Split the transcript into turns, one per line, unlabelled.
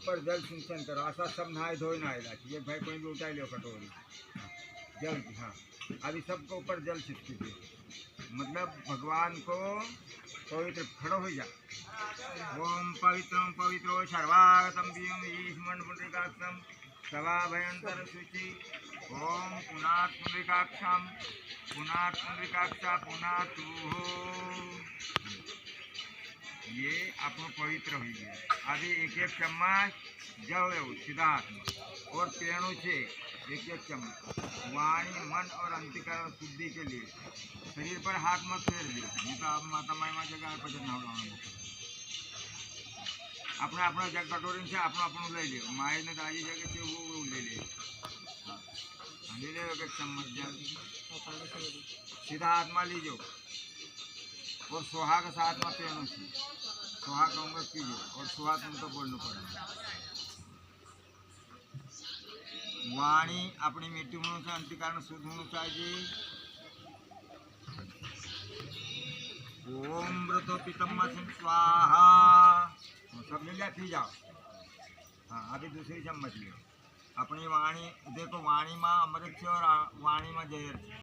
ऊपर जल सिंचन करो। ऐसा सब नहाए धोए नहाएगा ये भाई कोई भी उठा लो कटोरी जल की। हाँ अभी सबको ऊपर जल छिटकी मतलब भगवान को पवित्र खड़ो हो जा। ओम पवित्रम पवित्रो सर्वागतम बीम ईश्मन पुंडरीकाक्षम सवा भयंकर शुचि। ओम पुनात् पुंडरीकाक्षम पुनात् पुंडरीकाक्षा पुनात् ये आपको पवित्र हुई है। अभी एक एक चम्मच जल सीधा हाथ में और पेड़ों से एक एक चम्मच वाणी मन और अंतकरण शुद्धि के लिए शरीर पर हाथ में फेर दो। नहीं तो आप माता माई जगह पचन ना अपने अपना जग कटोरी से अपनों ले लो। माई ने ताजी जगह से वो ले ले ले ले एक चम्मच जल सीधा हाथ में लीजो और सुहाग साथ में पेड़ों से सुहाग कहूँगा कीजिए और सुहाग तुमको बोलना पड़ेगा। वाणी अपनी मिट्टी होने से अंतिकरण शुद्ध होना चाहिए। ओम व्रतो पितम्मा सिंह स्वाहा सब ले लिया पी जाओ। हाँ अभी दूसरी चम्मच लो। अपनी वाणी देखो वाणी में अमृत है और वाणी में जहर है।